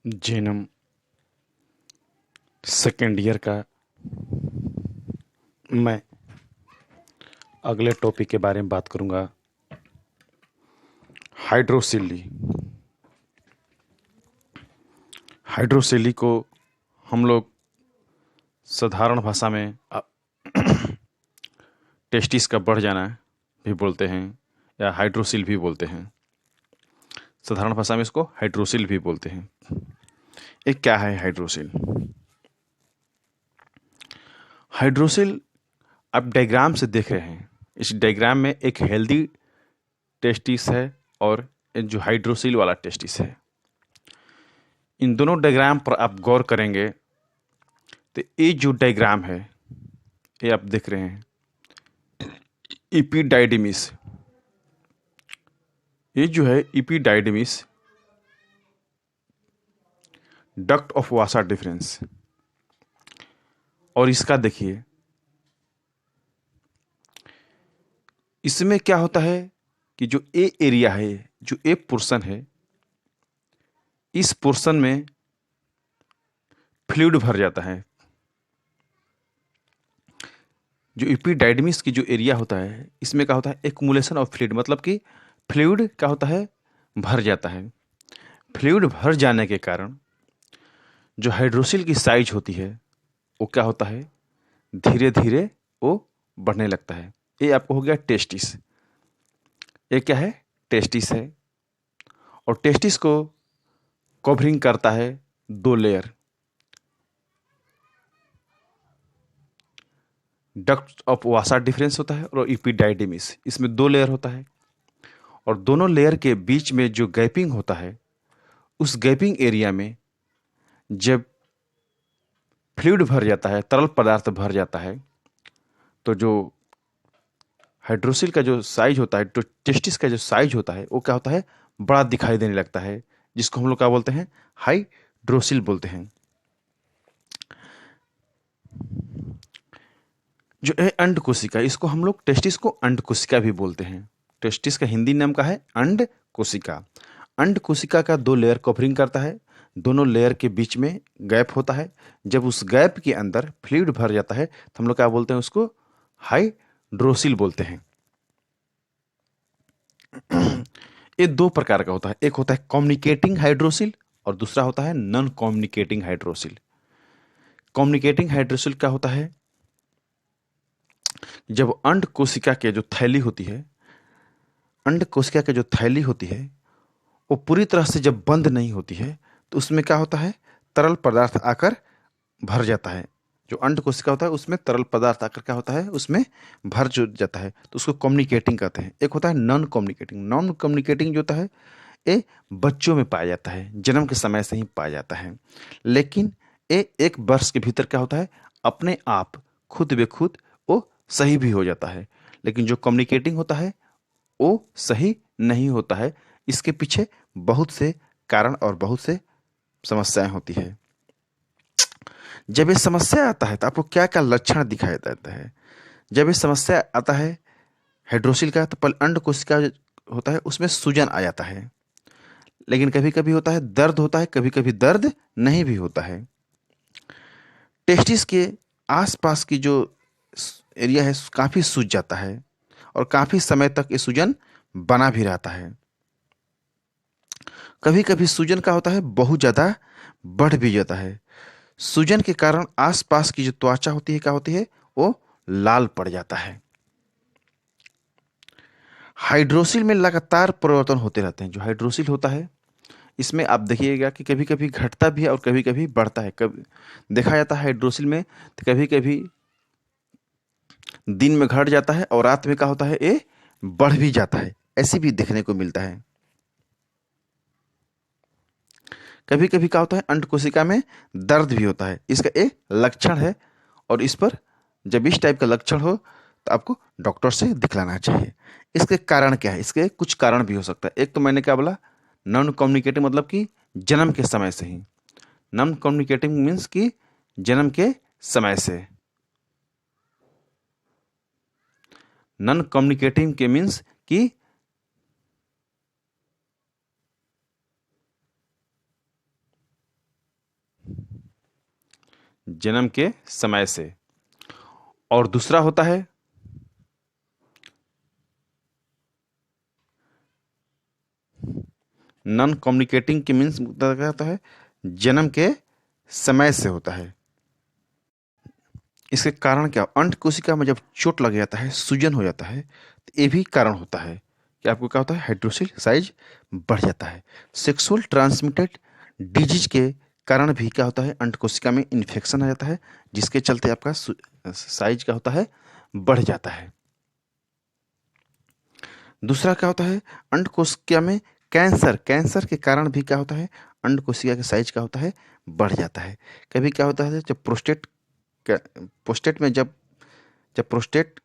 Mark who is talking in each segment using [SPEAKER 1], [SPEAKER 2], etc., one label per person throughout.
[SPEAKER 1] जीनम second year का मैं अगले टॉपिक के बारे में बात करूंगा। हाइड्रोसिली। हाइड्रोसिली को हम लोग साधारण भाषा में टेस्टिस का बढ़ जाना भी बोलते हैं या हाइड्रोसिल भी बोलते हैं। साधारण भाषा में इसको हाइड्रोसिल भी बोलते हैं। ये क्या है हाइड्रोसिल? हाइड्रोसिल आप डायग्राम से देख रहे हैं। इस डायग्राम में एक हेल्दी टेस्टिस है और एक जो हाइड्रोसिल वाला टेस्टिस है। इन दोनों डायग्राम पर आप गौर करेंगे तो ये जो डायग्राम है ये आप देख रहे हैं इपीडाइडिमिस। ये जो है इपीडाइडिमिस डक्ट ऑफ वासा डिफरेंस। और इसका देखिए, इसमें क्या होता है कि जो ए एरिया है, जो ए पोर्शन है, इस पोर्शन में फ्लूइड भर जाता है। जो इपीडाइडमिस की जो एरिया होता है, इसमें क्या होता है एक्युमुलेशन ऑफ फ्लूइड, मतलब कि फ्लूइड क्या होता है भर जाता है। फ्लूइड भर जाने के कारण जो हाइड्रोसिल की साइज होती है वो क्या होता है धीरे धीरे वो बढ़ने लगता है। ये आपको हो गया टेस्टिस। ये क्या है? टेस्टिस है। और टेस्टिस को कवरिंग करता है दो layer, duct of Vasa difference होता है और इपीडाइडिमिस। इसमें दो लेयर होता है और दोनों लेयर के बीच में जो गैपिंग होता है, उस गैपिंग एरिया में जब फ्लूइड भर जाता है, तरल पदार्थ भर जाता है, तो जो हाइड्रोसिल का जो साइज होता है, जो टेस्टिस का जो साइज होता है, वो क्या होता है बड़ा दिखाई देने लगता है, जिसको हम लोग क्या बोलते हैं हाइड्रोसिल बोलते हैं। जो है अंड कोशिका, इसको हम लोग टेस्टिस को अंड कोशिका भी बोलते हैं। टेस्टिस का हिंदी नाम का है अंड कोशिका। अंड कोशिका का दो लेयर कवरिंग करता है, दोनों लेयर के बीच में गैप होता है। जब उस गैप के अंदर फ्लूइड भर जाता है तो हम लोग क्या बोलते हैं उसको हाइड्रोसिल बोलते हैं। ये दो प्रकार का होता है, एक होता है कम्युनिकेटिंग हाइड्रोसिल और दूसरा होता है non communicating hydrocele. Communicating hydrocele क्या होता है? जब अंड कोशिका के जो थैली होती है, अंड कोशिका की जो थैली होती है, वो पूरी तरह से जब बंद नहीं होती है तो उसमें क्या होता है तरल पदार्थ आकर भर जाता है। जो अंड कोशिका होता है उसमें तरल पदार्थ आकर क्या होता है उसमें भर जो जाता है, तो उसको कम्युनिकेटिंग कहते हैं। एक होता है नॉन कम्युनिकेटिंग। नॉन कम्युनिकेटिंग जो होता है ये बच्चों में पाया जाता है, जन्म के समय से ही पाया जाता है, लेकिन ये एक वर्ष के भीतर क्या होता है अपने आप खुद बे खुद वो सही भी हो जाता है। लेकिन जो कम्युनिकेटिंग होता है वो सही नहीं होता है। इसके पीछे बहुत से कारण और बहुत से समस्याएं होती है। जब ये समस्या आता है तो आपको क्या क्या लक्षण दिखाई देता है? जब ये समस्या आता है हाइड्रोसिल का, तो पहले अंड कोशिका होता है उसमें सूजन आ जाता है, लेकिन कभी कभी होता है दर्द होता है, कभी कभी दर्द नहीं भी होता है। टेस्टिस के आसपास की जो एरिया है काफी सूज जाता है और काफी समय तक ये सूजन बना भी रहता है। कभी कभी सूजन का होता है बहुत ज्यादा बढ़ भी जाता है। सूजन के कारण आसपास की जो त्वचा होती है क्या होती है वो लाल पड़ जाता है। हाइड्रोसिल में लगातार परिवर्तन होते रहते हैं। जो हाइड्रोसिल होता है इसमें आप देखिएगा कि कभी कभी घटता भी है और कभी कभी बढ़ता है। कभी देखा जाता है हाइड्रोसिल में तो कभी कभी दिन में घट जाता है और रात में क्या होता है ये बढ़ भी जाता है, ऐसे भी देखने को मिलता है। कभी कभी क्या होता है अंड कोशिका में दर्द भी होता है, इसका एक लक्षण है। और इस पर जब इस टाइप का लक्षण हो तो आपको डॉक्टर से दिखलाना चाहिए। इसके कारण क्या है? इसके कुछ कारण भी हो सकता है। एक तो मैंने क्या बोला नॉन कम्युनिकेटिव, मतलब कि जन्म के समय से ही। नॉन कम्युनिकेटिव मीन्स कि जन्म के समय से। नॉन कम्युनिकेटिव के मीन्स कि जन्म के समय से। और दूसरा होता है नॉन कम्युनिकेटिंग के मीन्स क्या होता है, जन्म के समय से होता है। इसके कारण क्या, अंड कोशिका में जब चोट लग जाता है, सूजन हो जाता है, तो ये भी कारण होता है कि आपको क्या होता है, हाइड्रोसिल साइज बढ़ जाता है। सेक्सुअल ट्रांसमिटेड डिजीज के कारण भी क्या होता है, अंड कोशिका में इन्फेक्शन आ जाता है, जिसके चलते आपका साइज क्या होता है, बढ़ जाता है। दूसरा क्या होता है, अंड कोशिका में कैंसर, कैंसर के कारण भी क्या होता है, अंड कोशिका का साइज क्या होता है, बढ़ जाता है। कभी क्या होता है, जब प्रोस्टेट में जब जब प्रोस्टेट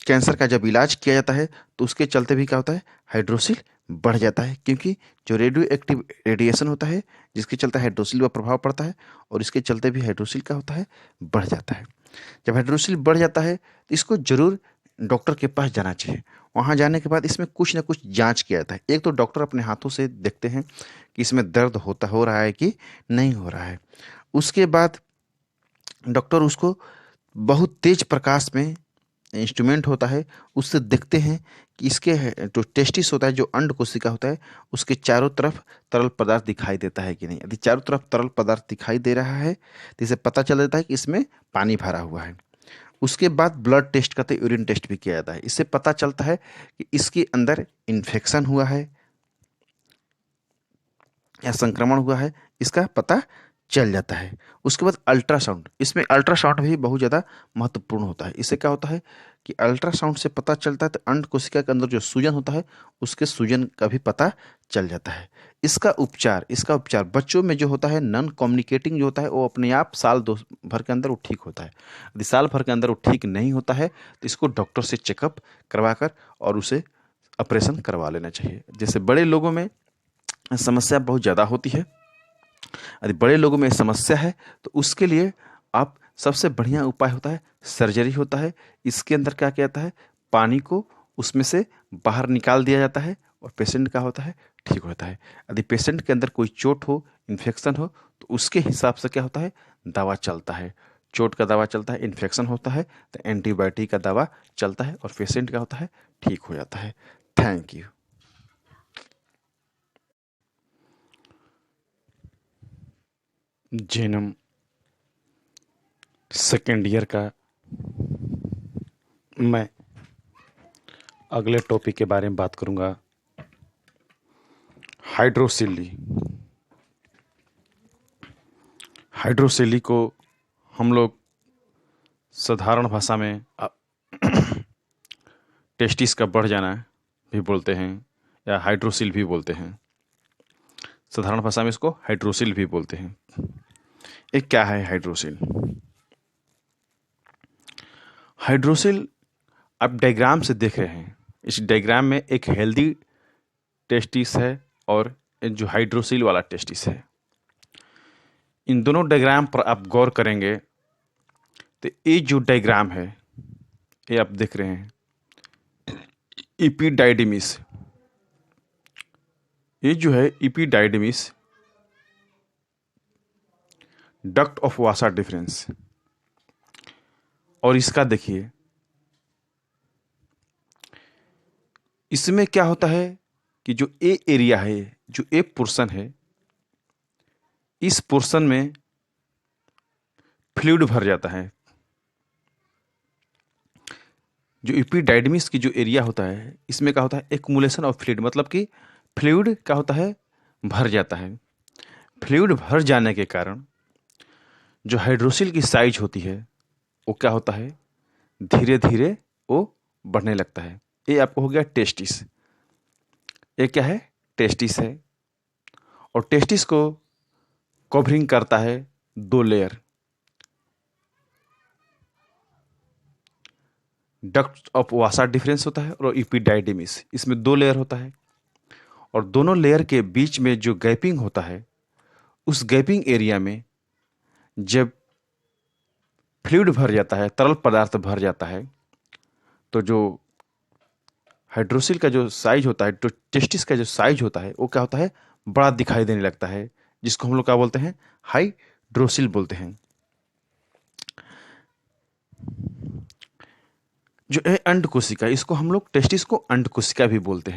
[SPEAKER 1] कैंसर का जब इलाज किया जाता है, तो उसके चलते भी क्या होता है, हाइड्रोसिल बढ़ जाता है, क्योंकि जो रेडियो एक्टिव रेडिएशन होता है, जिसके चलते हाइड्रोसिल पर प्रभाव पड़ता है, और इसके चलते भी हाइड्रोसिल क्या होता है, बढ़ जाता है। जब हाइड्रोसिल बढ़ जाता है, तो इसको जरूर डॉक्टर के पास जाना चाहिए। वहाँ जाने के बाद इसमें कुछ ना कुछ जांच किया जाता है। एक तो डॉक्टर अपने हाथों से देखते हैं कि इसमें दर्द हो रहा है कि नहीं हो रहा है। उसके बाद डॉक्टर उसको बहुत तेज प्रकाश में इंस्ट्रूमेंट होता है, उससे देखते हैं कि इसके जो टेस्टिस होता है, जो अंड कोशिका होता है, उसके चारों तरफ तरल पदार्थ दिखाई देता है कि नहीं। यदि चारों तरफ तरल पदार्थ दिखाई दे रहा है, तो इसे पता चल जाता है कि इसमें पानी भरा हुआ है। उसके बाद ब्लड टेस्ट करते हैं, यूरिन टेस्ट भी किया जाता है। इससे पता चलता है कि इसके अंदर इन्फेक्शन हुआ है या संक्रमण हुआ है, इसका पता चल जाता है। उसके बाद अल्ट्रासाउंड, इसमें अल्ट्रासाउंड भी बहुत ज़्यादा महत्वपूर्ण होता है। इससे क्या होता है कि अल्ट्रासाउंड से पता चलता है, तो अंड कोशिका के अंदर जो सूजन होता है, उसके सूजन का भी पता चल जाता है। इसका उपचार बच्चों में जो होता है, नॉन कम्युनिकेटिंग जो होता है, वो अपने आप साल 2 भर के अंदर वो ठीक होता है। यदि साल भर के अंदर वो ठीक नहीं होता है, तो इसको डॉक्टर से चेकअप करवाकर और उसे ऑपरेशन करवा लेना चाहिए। जैसे बड़े लोगों में समस्या बहुत ज़्यादा होती है, यदि बड़े लोगों में समस्या है, तो उसके लिए आप सबसे बढ़िया उपाय होता है, सर्जरी होता है। इसके अंदर क्या किया जाता है, पानी को उसमें से बाहर निकाल दिया जाता है, और पेशेंट का होता है, ठीक होता है। यदि पेशेंट के अंदर कोई चोट हो, इन्फेक्शन हो, तो उसके हिसाब से क्या होता है, दवा चलता है। चोट का दवा चलता है, इन्फेक्शन होता है तो एंटीबायोटिक का दवा चलता है, और पेशेंट का होता है, ठीक हो जाता है। Thank you. जेनम सेकेंड ईयर का मैं अगले टॉपिक के बारे में बात करूंगा, हाइड्रोसिली। हाइड्रोसिली को हम लोग साधारण भाषा में टेस्टिस का बढ़ जाना भी बोलते हैं, या हाइड्रोसिल भी बोलते हैं। साधारण भाषा में इसको हाइड्रोसिल भी बोलते हैं। ये क्या है हाइड्रोसिल? हाइड्रोसिल आप डायग्राम से देख रहे हैं। इस डायग्राम में एक हेल्दी टेस्टिस है और जो हाइड्रोसिल वाला टेस्टिस है। इन दोनों डायग्राम पर आप गौर करेंगे तो ये जो डायग्राम है, ये आप देख रहे हैं, इपीडाइडिमिस। ये जो है इपीडाइडिमिस, डक्ट ऑफ वासा डिफरेंस। और इसका देखिए, इसमें क्या होता है कि जो ए एरिया है, जो ए पोर्शन है, इस पोर्शन में फ्लूइड भर जाता है। जो इपीडाइडमिस की जो एरिया होता है, इसमें क्या होता है, एक्युमुलेशन ऑफ फ्लूइड, मतलब कि फ्लूइड क्या होता है, भर जाता है। फ्लूइड भर जाने के कारण जो हाइड्रोसिल की साइज होती है, वो क्या होता है, धीरे धीरे वो बढ़ने लगता है। ये आपको हो गया टेस्टिस। ये क्या है, टेस्टिस है। और टेस्टिस को कवरिंग करता है 2 layer, duct of Vasa difference होता है और इपीडाइडिमिस। इसमें 2 लेयर होता है, और दोनों लेयर के बीच में जो गैपिंग होता है, उस गैपिंग एरिया में जब फ्लूइड भर जाता है, तरल पदार्थ भर जाता है, तो जो हाइड्रोसिल का जो साइज होता है, जो टेस्टिस का जो साइज होता है, वो क्या होता है, बड़ा दिखाई देने लगता है, जिसको हम लोग क्या बोलते हैं, हाइड्रोसिल बोलते हैं। जो है अंड कोशिका, इसको हम लोग टेस्टिस को अंड कोशिका भी बोलते हैं।